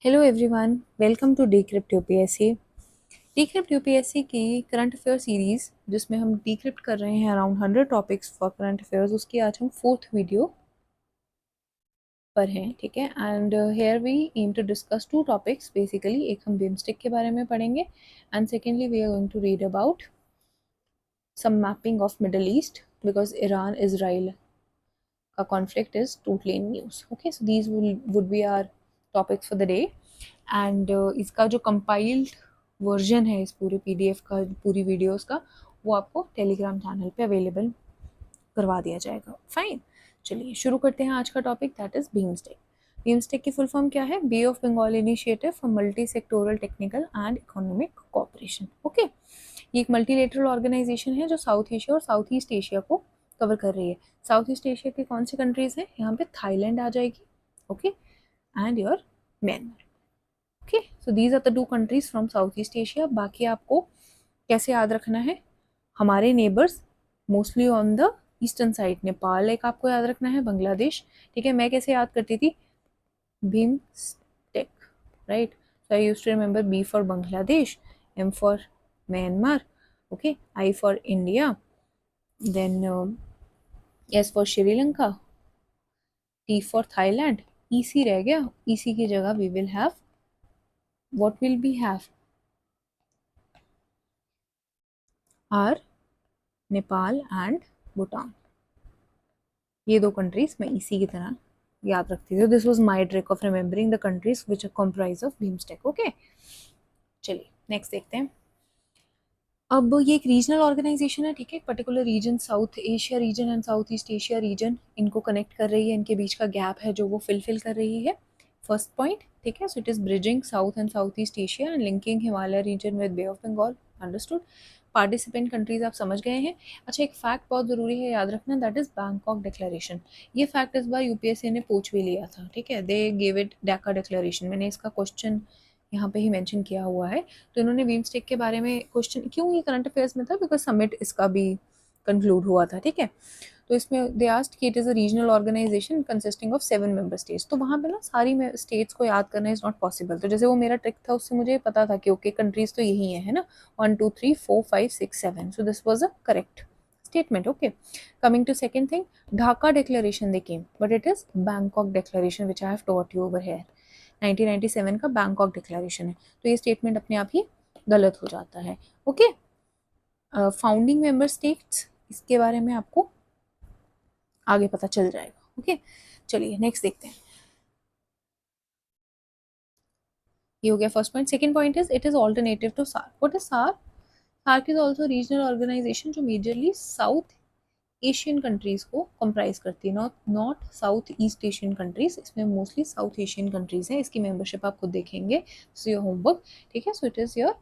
Hello everyone, welcome to decrypt UPSC. Decrypt UPSC की current affair series जिसमें हम decrypt कर रहे हैं around 100 topics for current affairs, उसकी आज हम फोर्थ वीडियो पर हैं। ठीक है, and here we aim to discuss two topics basically. एक हम बिमस्टिक के बारे में पढ़ेंगे and secondly we are going to read about some mapping of Middle East because Iran Israel conflict is totally in news. Okay, so these would be our topics for the day. And इसका जो compiled version है इस पूरे PDF का, पूरी videos का, वो आपको टेलीग्राम चैनल पे अवेलेबल करवा दिया जाएगा। फाइन, चलिए शुरू करते हैं आज का topic, that is BIMSTEC. BIMSTEC की फुल फॉर्म क्या है? Bay of Bengal initiative for multi sectoral technical and economic cooperation. Okay, ये एक मल्टीलेटरल ऑर्गेनाइजेशन है जो साउथ एशिया और साउथ ईस्ट एशिया को कवर कर रही है। साउथ ईस्ट एशिया की कौन सी कंट्रीज हैं? यहाँ पे थाईलैंड आ जाएगी, okay, and your Myanmar. Okay, so these are the two countries from south east Asia. बाकी आपको कैसे याद रखना है? हमारे neighbours mostly on the eastern side, Nepal एक आपको याद रखना है, बांग्लादेश। ठीक है, मैं कैसे याद करती थी? BIMSTEC, right? So I used to remember B for Bangladesh, M for Myanmar, okay, I for India, then S for Sri Lanka, T for Thailand, EC रह गया। ईसी की जगह we will have, what will we have? Are Nepal and Bhutan. ये दो countries मैं इसी की तरह याद रखती थी। This was my trick of remembering the countries which are comprise of BIMSTEC. Okay, चलिए नेक्स्ट देखते हैं। अब ये एक रीजनल ऑर्गेनाइजेशन है, ठीक है, particular region, south Asia region and south east Asia region, इनको कनेक्ट कर रही है। इनके बीच का गैप है जो वो फिल कर रही है। फर्स्ट पॉइंट, ठीक है, so it is bridging south and south east Asia and linking Himalaya region with bay of Bengal. Understood. Participant countries आप समझ गए हैं। अच्छा, एक फैक्ट बहुत जरूरी है याद रखना, दैट इज बैंकॉक डिक्लेरेशन। ये फैक्ट इस बार यूपीएससी ने पूछ भी लिया था, ठीक है, they gave it Dhaka declaration. मैंने इसका क्वेश्चन यहाँ पे ही मेंशन किया हुआ है। तो इन्होंने बीमस्टेक के बारे में क्वेश्चन, क्यों ये करंट अफेयर्स में था? बिकॉज समिट इसका भी कंक्लूड हुआ था, ठीक है। तो इसमें दे आस्क्ड कि it is a regional organization consisting of 7 member states. तो वहाँ पे ना सारी स्टेट्स को याद करना इज़ नॉट पॉसिबल। तो जैसे वो मेरा ट्रिक था, उससे मुझे पता था कि ओके कंट्रीज तो यही है ना, 1 2 3 4 5 6 7। So this was a correct statement. Okay, coming to second thing, Dhaka declaration they came, but it is Bangkok declaration which I have taught you over here. 1997 का बैंकॉक डिक्लेरेशन है, तो ये statement अपने आप ही गलत हो जाता है। ओके, फाउंडिंग मेंबर स्टेट्स, इसके बारे में आपको आगे पता चल जाएगा। ओके, चलिए नेक्स्ट देखते हैं। ये हो गया first point. Second point is it is alternative to SAARC. What is SAARC? SAARC is also regional organization जो मेजरली साउथ एशियन कंट्रीज को कंप्राइज करती है, not not south east Asian countries. इसमें मोस्टली साउथ एशियन कंट्रीज हैं। इसकी membership आप खुद देखेंगे, सो योर होमवर्क, ठीक है। So it is your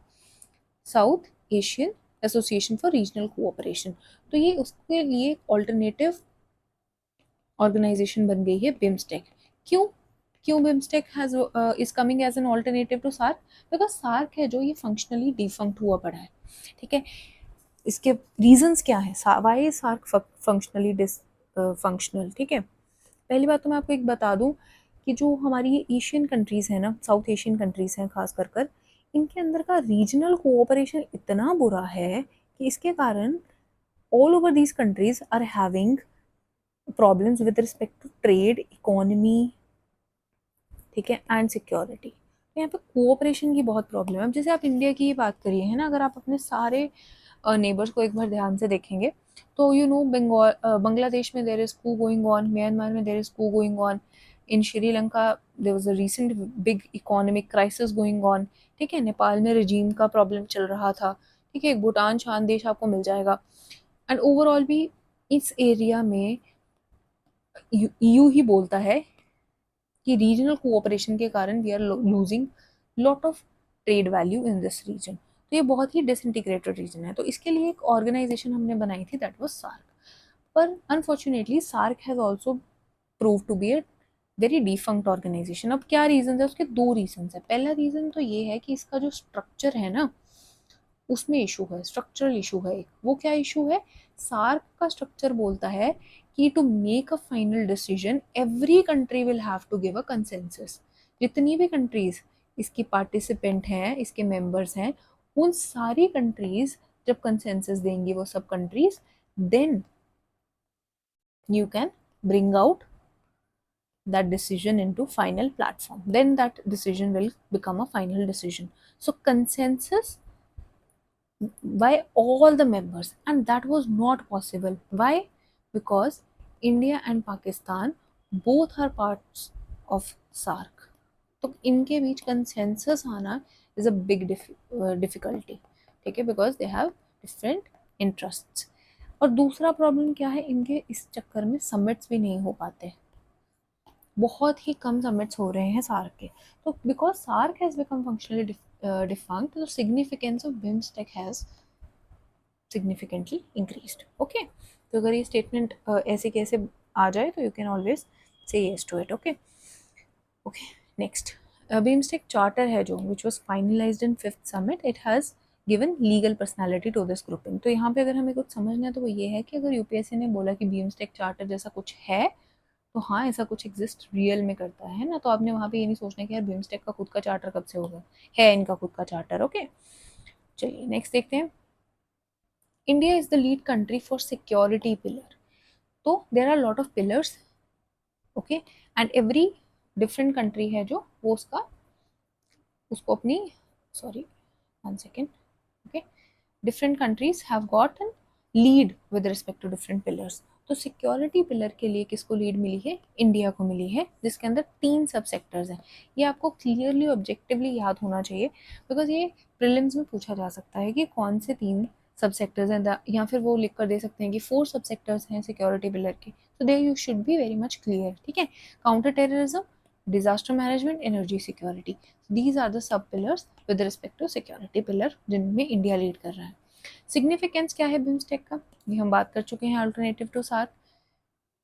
south Asian association for regional cooperation. तो ये उसके लिए ऑल्टरनेटिव ऑर्गेनाइजेशन बन गई है बिम्स्टेक। क्यों? क्यों BIMSTEC has is coming as an alternative to SAARC? Because SAARC है जो ये फंक्शनली डिफंक्ट हुआ पड़ा है, ठीक है। इसके रीजंस क्या है? Why is SAARC functionally dysfunctional? ठीक है, पहली बात तो मैं आपको एक बता दूं कि जो हमारी ये एशियन कंट्रीज है ना, साउथ एशियन कंट्रीज हैं खास कर इनके अंदर का रीजनल कोऑपरेशन इतना बुरा है कि इसके कारण all over these countries are having problems with respect to trade, economy, ठीक है, एंड सिक्योरिटी। तो यहाँ पे कोऑपरेशन की बहुत प्रॉब्लम है। अब जैसे आप इंडिया की बात करिए, है ना, अगर आप अपने सारे नेबर्स को एक बार ध्यान से देखेंगे तो यू नो बांग्लादेश में there is coup going on, Myanmar में there is coup going on, in Sri Lanka there was a recent big economic crisis going on, ठीक है, नेपाल में रजीम का प्रॉब्लम चल रहा था, ठीक है, भूटान शांत देश आपको मिल जाएगा। एंड ओवरऑल भी इस एरिया में यू ही बोलता है कि रीजनल कोऑपरेशन के कारण we are losing lot of trade value in this region. तो ये बहुत ही डिसइंटीग्रेटेड रीजन है। तो इसके लिए एक ऑर्गेनाइजेशन हमने बनाई थी, दैट वाज सार्क। पर unfortunately SAARC has also prove to be a very defunct organization. अब क्या रीजन है? उसके दो रीजन है। पहला रीजन तो ये है कि इसका जो स्ट्रक्चर है ना, उसमें इशू है, स्ट्रक्चरल इशू है एक। वो क्या इशू है? सार्क का स्ट्रक्चर बोलता है कि to make a final decision every country will have to give a consensus. जितनी भी कंट्रीज इसकी पार्टिसिपेंट हैं, इसके मेंबर्स हैं, उन सारी कंट्रीज जब कंसेंसस देंगी वो सब countries, then you can bring out that decision into final platform, then that decision will become a final decision. So consensus by all the members, and that was not possible. Why? Because India and Pakistan both are parts of SARC. तो इनके बीच consensus आना is a big difficulty, ठीक है, because they have different interests. और दूसरा problem क्या है, इनके इस चक्कर में समिट्स भी नहीं हो पाते, बहुत ही कम समिट्स हो रहे हैं सार्क के। तो because SAARC has become functionally defunct, तो significance of BIMSTEC has significantly increased. Okay, तो अगर ये स्टेटमेंट ऐसे कैसे आ जाए तो you can always say yes to it. Okay okay, next BIMSTEC charter है जो which was finalised in 5th summit, it has given legal personality to this grouping. तो यहाँ पे अगर हमें कुछ समझना है तो वो ये है कि अगर यूपीएससी ने बोला कि बिम्स्टेक चार्टर जैसा कुछ है, तो हाँ ऐसा कुछ एग्जिस्ट रियल में करता है ना, तो आपने वहाँ पे ये नहीं सोचना कि यार बिम्स्टेक का खुद का चार्टर कब से होगा, है इनका खुद का चार्टर। ओके, चलिए नेक्स्ट देखते हैं। India is the lead country for security pillar. तो there are lot of pillars, okay, and every different country है जो वो उसको अपनी, sorry 1 second, okay, different countries have got an lead with respect to different pillars। तो security pillar के लिए किसको लीड मिली है, इंडिया को मिली है, जिसके अंदर 3 सब सेक्टर्स हैं। ये आपको क्लियरली ऑब्जेक्टिवली याद होना चाहिए, बिकॉज ये प्रीलिम्स में पूछा जा सकता है कि कौन से 3 सब सेक्टर्स हैं, या फिर वो लिख कर दे सकते हैं कि 4 सब सेक्टर्स हैं सिक्योरिटी पिलर के। तो they you should be very much clear, ठीक है। Counter terrorism, disaster management, energy security, these are the sub pillars with respect to security pillar जिनमें इंडिया लीड कर रहा है। सिग्निफिकेंस क्या है बिम्स्टेक का, ये हम बात कर चुके हैं, alternative to SAARC.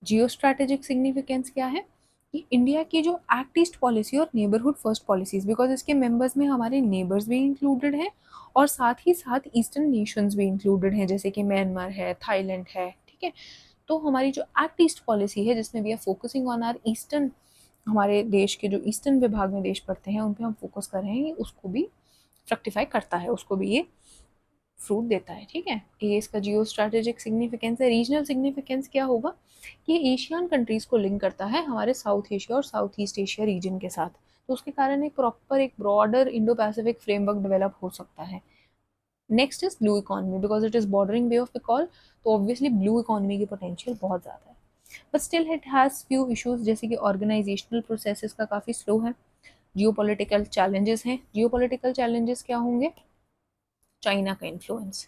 Geo strategic significance क्या है कि इंडिया की जो एक्ट ईस्ट पॉलिसी और नेबरहुड फर्स्ट पॉलिसीज, बिकॉज इसके मेंबर्स में हमारे नेबर्स भी इंक्लूडेड हैं और साथ ही साथ ईस्टर्न नेशंस भी इंक्लूडेड हैं, जैसे कि म्यांमार है, थाईलैंड है, ठीक है। तो हमारी जो एक्ट ईस्ट पॉलिसी है जिसमें we are focusing on our eastern, हमारे देश के जो ईस्टर्न विभाग में देश पड़ते हैं उन पर हम फोकस कर रहे हैं, उसको भी फ्रक्टिफाई करता है, उसको भी ये फ्रूट देता है, ठीक है। ये इसका जियो स्ट्रैटेजिक सिग्निफिकेंस है। रीजनल सिग्निफिकेंस क्या होगा कि एशियन कंट्रीज को लिंक करता है हमारे साउथ एशिया और साउथ ईस्ट एशिया रीजन के साथ, तो उसके कारण एक प्रॉपर एक broader Indo Pacific framework develop हो सकता है। Next is blue economy, because it is bordering bay of Bengal, तो ऑब्वियसली ब्लू इकोनॉमी की पोटेंशियल बहुत ज़्यादा है, but still it has few issues, जैसे कि ऑर्गेनाइजेशनल प्रोसेसेस का काफ़ी स्लो है। जियोपॉलिटिकल चैलेंजेस हैं। जियोपॉलिटिकल चैलेंजेस क्या होंगे, चाइना का इन्फ्लुएंस।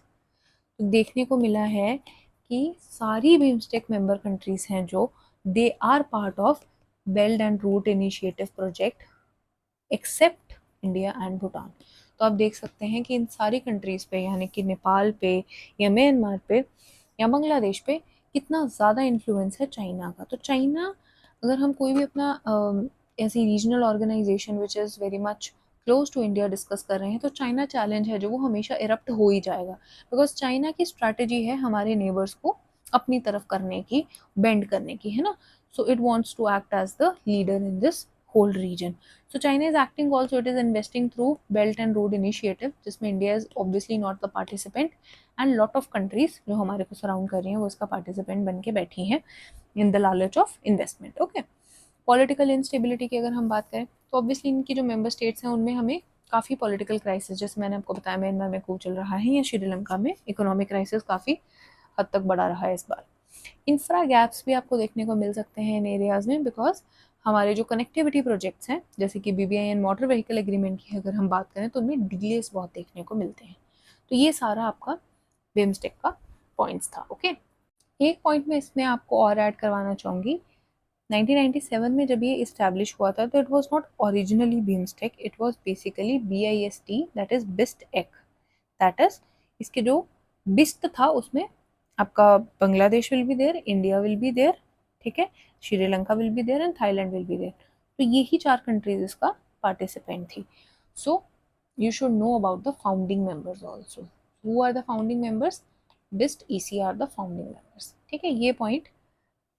तो देखने को मिला है कि सारी बिम्स्टेक मेंबर कंट्रीज हैं जो they are part of belt and road initiative project except India and Bhutan. तो आप देख सकते हैं कि इन सारी कंट्रीज पे, यानी कि नेपाल पे या म्यांमार पे या बांग्लादेश पे कितना ज़्यादा इन्फ्लुएंस है चाइना का। तो चाइना, अगर हम कोई भी अपना ऐसी regional organization which is very much close to India discuss कर रहे हैं, तो चाइना चैलेंज है जो वो हमेशा इरप्ट हो ही जाएगा, बिकॉज चाइना की स्ट्रैटेजी है हमारे नेबर्स को अपनी तरफ करने की, बेंड करने की, है ना। So it wants to act as the leader in this whole region. So China is acting also, it is investing through Belt and Road Initiative, जिसमें India is obviously not the participant, and lot of countries जो हमारे को surround कर रही हैं वो इसका participant बन के बैठी हैं इन द लालच of investment. Okay, political instability की अगर हम बात करें तो ऑब्वियसली इनकी जो मेंबर स्टेट्स हैं उनमें हमें काफ़ी पॉलिटिकल क्राइसिस, जैसे मैंने आपको बताया म्यांमार में खूब चल रहा है, या श्रीलंका में इकोनॉमिक क्राइसिस काफ़ी हद तक बढ़ा रहा है इस बार। इंफ्रा गैप्स भी आपको देखने को मिल सकते हैं इन एरियाज में, बिकॉज हमारे जो कनेक्टिविटी प्रोजेक्ट्स हैं, जैसे कि BBIN मोटर व्हीकल एग्रीमेंट की अगर हम बात करें तो उनमें डिलेस बहुत देखने को मिलते हैं। तो ये सारा आपका बिम्स्टेक का पॉइंट्स था। ओके, एक पॉइंट में इसमें आपको और ऐड करवाना चाहूँगी। 1997 में जब ये इस्टेब्लिश हुआ था तो it was not originally BIMSTEC, it was basically BIST, that is BIST एक्ट, दैट इज इसके जो बिस्ट था उसमें आपका Bangladesh will be there, India will be there, ठीक है, Sri Lanka will be there and Thailand will be there. तो यही 4 कंट्रीज इसका पार्टिसिपेंट थी। So you should know about the founding members also. Who are the founding members, BIST EC are the founding members, ठीक है। ये point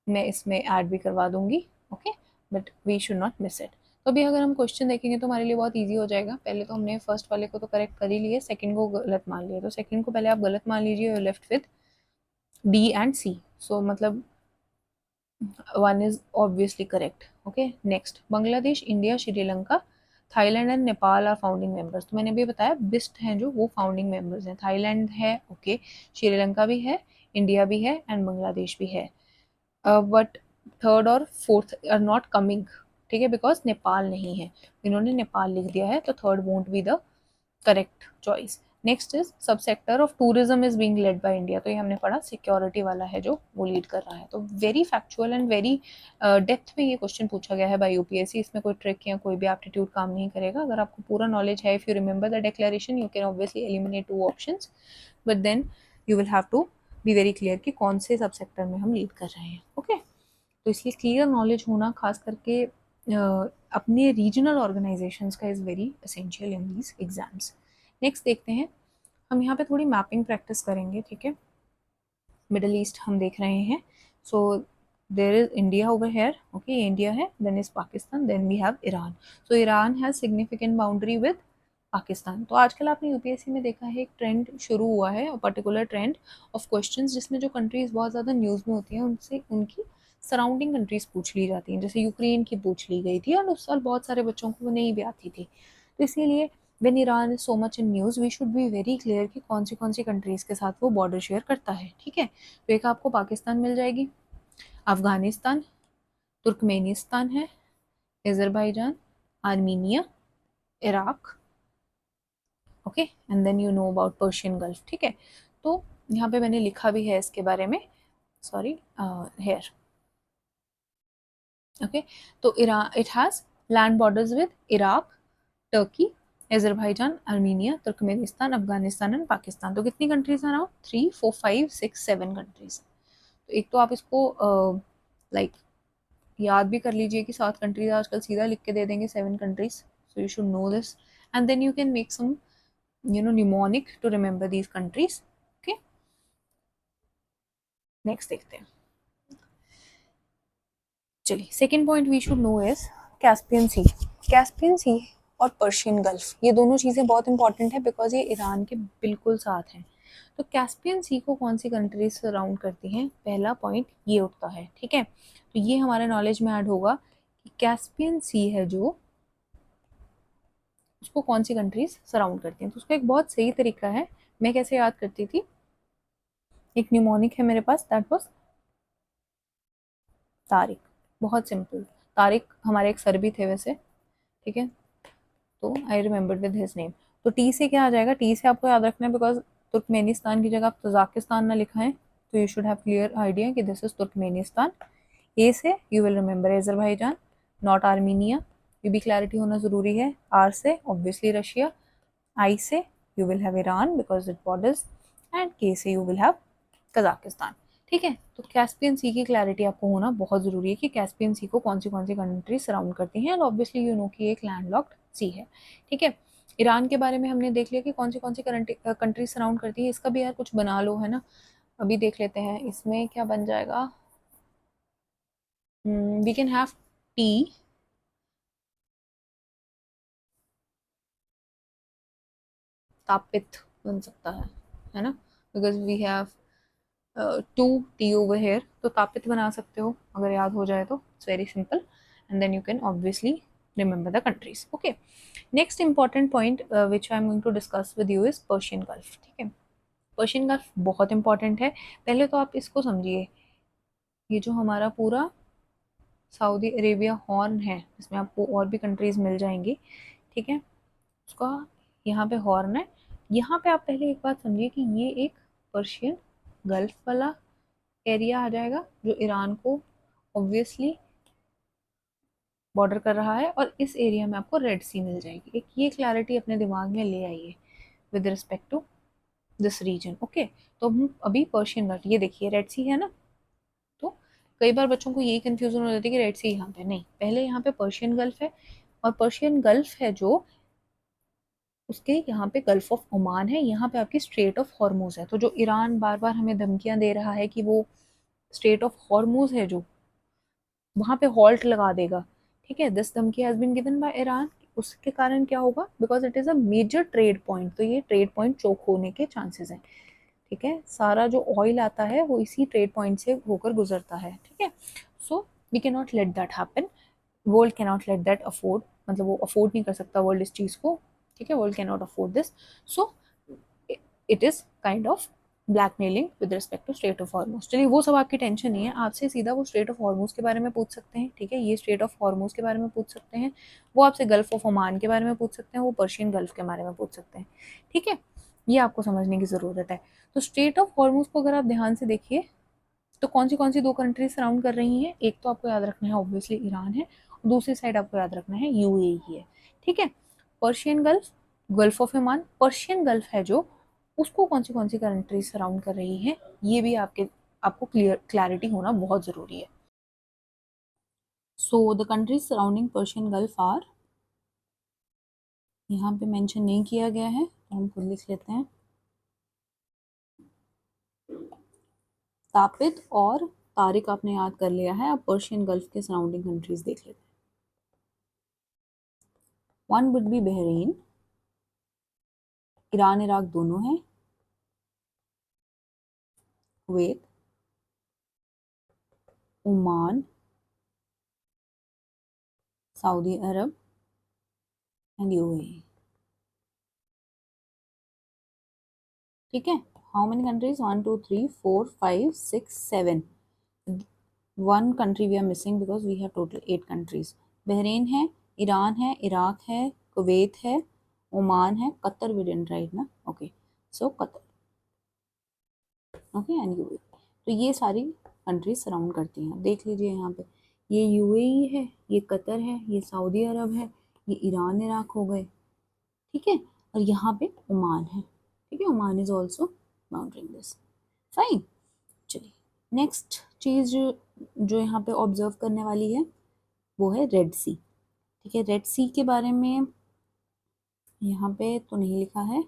मैं इसमें add भी करवा दूंगी, okay, but we should not miss it. तो अभी अगर हम क्वेश्चन देखेंगे तो हमारे लिए बहुत इजी हो जाएगा। पहले तो हमने फर्स्ट वाले को तो करेक्ट कर ही लिए, सेकंड को गलत मान लिया, तो सेकंड को पहले आप गलत मान लीजिए, left with D and C. So मतलब one is obviously correct. Okay, next, Bangladesh, India, Sri Lanka, Thailand and Nepal are founding members. तो मैंने भी बताया बिस्ट हैं जो, वो फाउंडिंग मेंबर्स हैं। थाईलैंड है, ओके, श्रीलंका भी है, इंडिया भी है एंड बांग्लादेश भी है। बट थर्ड और फोर्थ आर नॉट कमिंग, ठीक है, बिकॉज नेपाल नहीं है, इन्होंने नेपाल लिख दिया है, तो third won't be the correct choice. Next is sub sector of tourism is being led by India. तो ये हमने पढ़ा सिक्योरिटी वाला है जो वो लीड कर रहा है। तो very factual and very depth में ये क्वेश्चन पूछा गया है बाय यूपीएससी। इसमें कोई ट्रिक या कोई भी एप्टीट्यूड काम नहीं करेगा। अगर आपको पूरा नॉलेज है, if you remember the declaration, you can obviously eliminate 2 options, but then you will have to be very clear कि कौन से सब सेक्टर में हम लीड कर रहे हैं। ओके, तो इसलिए क्लियर नॉलेज होना खास करके अपने रीजनल ऑर्गेनाइजेशंस का is very essential in these exams. Next देखते हैं, हम यहाँ पे थोड़ी मैपिंग प्रैक्टिस करेंगे, ठीक है। मिडल ईस्ट हम देख रहे हैं, so there is India over here, okay, India है, then is Pakistan, then we have Iran. So Iran has significant boundary with Pakistan. तो आजकल आपने यूपीएससी में देखा है एक ट्रेंड शुरू हुआ है, पर्टिकुलर ट्रेंड ऑफ क्वेश्चंस, जिसमें जो कंट्रीज बहुत ज़्यादा न्यूज़ में होती हैं उनसे उनकी सराउंडिंग कंट्रीज पूछ ली जाती हैं। जैसे यूक्रेन की पूछ ली गई थी और उस साल बहुत सारे बच्चों को वो नहीं भी आती थी। तो इसीलिए when Iran is so much in news, we should be very clear कि कौन सी कंट्रीज के साथ वो बॉर्डर शेयर करता है, ठीक है। तो एक आपको पाकिस्तान मिल जाएगी, अफगानिस्तान, तुर्कमेनिस्तान है, Azerbaijan, Armenia, Iraq, okay, and then you know about Persian gulf, ठीक है। तो यहाँ पे मैंने लिखा भी है इसके बारे में, सॉरी, हेयर, ओके। तो Iran, it has land borders with Iraq, Turkey, Azerbaijan, Armenia, Turkmenistan, Afghanistan and Pakistan. तो कितनी कंट्रीज हैं नाउ? 3 4 5 6 7 कंट्रीज। तो एक तो आप इसको लाइक याद भी कर लीजिए कि 7 कंट्रीज आजकल सीधा लिख के दे देंगे, 7 countries, so you should know this, and then you can make some mnemonic to remember these countries. Okay, next देखते हैं। चलिए, second point we should know is Caspian sea. Caspian sea और पर्शियन गल्फ, ये दोनों चीज़ें बहुत important है because ये ईरान के बिल्कुल साथ हैं। तो कैस्पियन सी को कौन सी कंट्रीज सराउंड करती हैं, पहला पॉइंट ये उठता है, ठीक है। तो ये हमारे नॉलेज में ऐड होगा कि कैस्पियन सी है जो, उसको कौन सी कंट्रीज सराउंड करती हैं। तो उसका एक बहुत सही तरीका है, मैं कैसे याद करती थी, एक न्यूमोनिक है मेरे पास, दैट वाज तारिक। बहुत सिंपल, तारिक हमारे एक सर भी थे वैसे, ठीक है, तो I remember with his name. तो टी से क्या आ जाएगा, टी से आपको याद रखना है बिकॉज तुर्कमेनिस्तान की जगह आप तजाकिस्तान ना लिखा है, तो you should have clear idea कि दिस इज तुर्कमेनिस्तान। ए से you will remember Azerbaijan, not Armenia, ये भी क्लैरिटी होना ज़रूरी है। आर से ऑब्वियसली रशिया, आई से you will have Iran because it borders, and के से यू विल हैव कजाकिस्तान, ठीक है। तो कैस्पियन सी की क्लैरिटी आपको होना बहुत ज़रूरी है कि कैस्पियन सी को कौन सी कंट्री सराउंड करती हैं, एंड ऑब्वियसली यू नो कि एक लैंडलॉक्ड सी है, ठीक है। ईरान के बारे में हमने देख लिया कि कौन सी कंट्री सराउंड करती है। इसका भी यार कुछ बना लो, है ना, अभी देख लेते हैं इसमें क्या बन जाएगा। वी कैन हैव टी, तापित बन सकता है ना, because we have 2 T over here, तो तापित बना सकते हो अगर याद हो जाए तो, it's very simple, and then you can obviously remember the countries. Okay, next important point which I am going to discuss with you is Persian gulf, ठीक है। पर्शियन गल्फ बहुत इंपॉर्टेंट है। पहले तो आप इसको समझिए, ये जो हमारा पूरा सऊदी अरेबिया हॉर्न है, इसमें आपको और भी कंट्रीज मिल जाएंगी, ठीक है, उसका यहाँ पे हॉर्न है। यहाँ पे आप पहले एक बात समझिए कि ये एक पर्शियन गल्फ वाला एरिया आ जाएगा जो ईरान को ऑब्वियसली बॉर्डर कर रहा है, और इस एरिया में आपको रेड सी मिल जाएगी। एक ये क्लैरिटी अपने दिमाग में ले आइए with respect to this region, okay. तो हम अभी पर्शियन गल्फ, ये देखिए रेड सी है ना, तो कई बार बच्चों को यही कंफ्यूजन हो जाती है कि रेड सी यहाँ पे नहीं, पहले यहाँ पे पर्शियन गल्फ है, और पर्शियन गल्फ है जो, उसके यहाँ पे गल्फ ऑफ ओमान है, यहाँ पे आपकी स्ट्रेट ऑफ हॉर्मोज है। तो जो ईरान बार बार हमें धमकियां दे रहा है कि वो स्ट्रेट ऑफ हॉर्मोज है जो, वहाँ पे हॉल्ट लगा देगा, ठीक है, दिस धमकी has been given by Iran, उसके कारण क्या होगा, because it is a major trade point, तो ये ट्रेड पॉइंट चोक होने के चांसेस हैं। ठीक है, सारा जो ऑयल आता है वो इसी ट्रेड पॉइंट से होकर गुजरता है। ठीक है, so we can not let that happen, world can not let that afford, मतलब वो अफोर्ड नहीं कर सकता वर्ल्ड इस चीज़ को। ठीक है, world can not afford this, so it is kind of blackmailing with respect to strait of Hormuz. चलिए वो सब आपकी टेंशन नहीं है, आपसे सीधा वो स्ट्रेट ऑफ हॉर्मोज के बारे में पूछ सकते हैं। ठीक है, ये स्ट्रेट ऑफ हॉर्मोज के बारे में पूछ सकते हैं, वो आपसे गल्फ ऑफ ओमान के बारे में पूछ सकते हैं, वो पर्शियन गल्फ के बारे में पूछ सकते हैं। ठीक है, ये आपको समझने की ज़रूरत है। तो स्ट्रेट ऑफ हॉर्मोज को अगर आप ध्यान से देखिए तो कौन सी दो कंट्रीज सराउंड कर रही हैं, एक तो आपको याद रखना है ऑब्वियसली ईरान है, और दूसरी साइड आपको याद रखना है यूएई है। ठीक है, Persian gulf, gulf of Oman, Persian gulf है जो, उसको कौन सी कंट्रीज सराउंड कर रही हैं, ये भी आपको क्लैरिटी होना बहुत ज़रूरी है। So the countries surrounding Persian gulf are, यहाँ पे मेंशन नहीं किया गया है तो हम खुद लिख लेते हैं, तापित और तारिक आपने याद कर लिया है, अब पर्शियन गल्फ के सराउंडिंग कंट्रीज देख लेते हैं। One would be Bahrain, Iran Iraq दोनों हैं, Kuwait, Oman, Saudi Arab and UAE. ठीक है, how many countries, 1 2 3 4 5 6 7, one country we are missing because we have total 8 countries. Bahrain है, ईरान है, इराक है, कुवैत है, ओमान है, कतर वी डिडंट राइट ना, okay, so Qatar, okay and UAE. तो ये सारी कंट्रीज सराउंड करती हैं, देख लीजिए यहाँ पे, ये यूएई है, ये कतर है, ये सऊदी अरब है, ये ईरान इराक हो गए। ठीक है, और यहाँ पे ओमान है। ठीक है, Oman is also bounding this, fine. चलिए नेक्स्ट चीज़ जो यहाँ पे ऑब्जर्व करने वाली है वो है रेड सी। ठीक है, रेड सी के बारे में यहाँ पे तो नहीं लिखा है,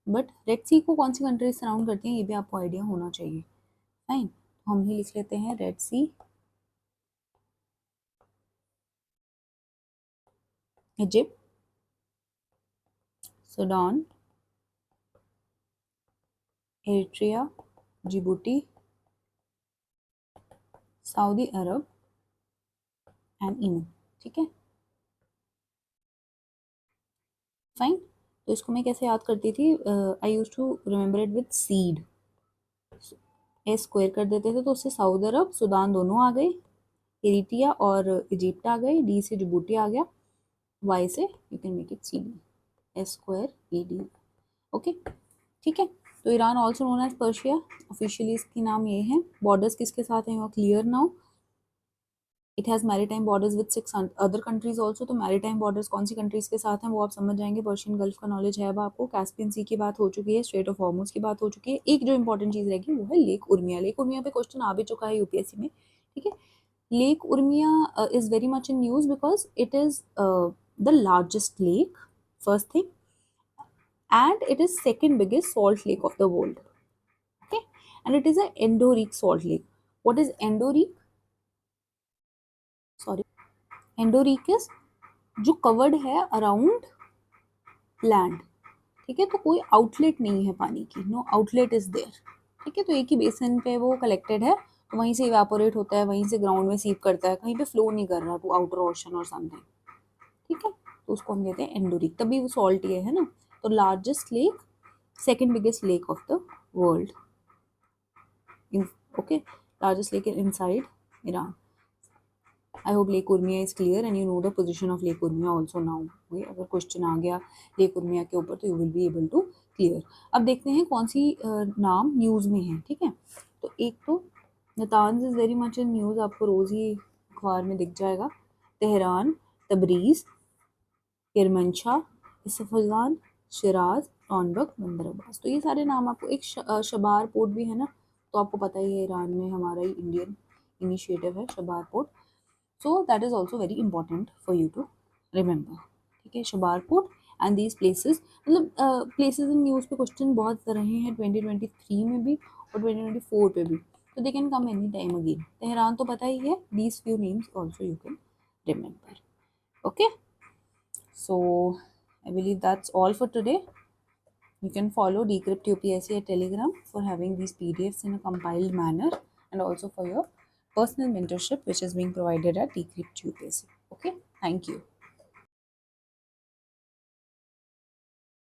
बट रेड सी को कौन सी कंट्रीज सराउंड करती हैं ये भी आपको आइडिया होना चाहिए। फाइन, तो हम ही लिख लेते हैं red sea, Egypt, Sudan, Eritrea, Djibouti, Saudi Arab and Yemen. ठीक है, फाइन। तो इसको मैं कैसे याद करती थी, I used to remember it with seed, A square कर देते थे तो उससे सऊदी अरब सूडान दोनों आ गई, एरिट्रिया और इजिप्ट आ गई, डी से जिबूटी आ गया, वाई से you can make it C D, S square A D, okay. ठीक है, तो Iran also known as Persia, officially इसकी नाम ये है। बॉर्डर्स किसके साथ हैं clear now, it has maritime borders with 6 other countries also. तो मैरीटाइम बॉर्डर्स कौन सी कंट्रीज के साथ हैं वो आप समझ जाएंगे, पर्शियन गल्फ का नॉलेज है अब आपको, कैस्पियन सी की बात हो चुकी है, स्ट्रेट ऑफ हॉर्मोज की बात हो चुकी है, एक जो इंपॉर्टेंट चीज़ रहेगी वो है लेक उर्मिया। लेक उर्मिया पे क्वेश्चन आ भी चुका है यूपीएससी में। ठीक है, lake Urmia is very much in news because it is the largest lake, first thing, and it is second biggest salt lake of the world. Okay, and it is an endorheic salt lake. What is endorheic? Sorry, endorheic is जो covered है around land. ठीक है, तो कोई outlet नहीं है पानी की, नो आउटलेट इज देयर। ठीक है, तो एक ही बेसिन पे वो कलेक्टेड है, तो वहीं से इवेपोरेट होता है, वहीं से ग्राउंड में सीप करता है, कहीं पे फ्लो नहीं कर रहा टू आउटर ओशन और समथिंग। ठीक है, तो उसको हम कहते हैं एंडोरिक, तभी वो सॉल्ट ये है ना। तो largest lake, second biggest lake of the world, okay, largest lake inside Iran. I hope Lake Urmia is clear and you know the position of Lake Urmia also now. okay, अगर question आ गया Lake Urmia के ऊपर तो you will be able to clear. अब देखते हैं कौन सी नाम न्यूज़ में है। ठीक है, तो एक तो Natanz is very much in news, आपको रोज़ ही अखबार में दिख जाएगा, तेहरान, तबरीज़, किरमनशाह, इसफजान, शिराज, टॉनबक, बंदर अब्बास। तो ये सारे नाम आपको, एक शबार पोर्ट भी है ना, तो आपको पता ही है ईरान में हमारा ही इंडियन इनिशिएटिव है Chabahar port, so that is also very important for you to remember. ठीक है, Chabahar port and these places, मतलब प्लेसेस इन न्यूज़ पे क्वेश्चन बहुत रहे हैं 2023 में भी और 2024 पे भी, तो they can come any time again. Tehran तो पता ही है, these few names also you can remember. Okay, so I believe that's all for today. You can follow Decrypt UPSC at Telegram for having these PDFs in a compiled manner, and also for your personal mentorship which is being provided at Decrypt UPSC. Okay, thank you.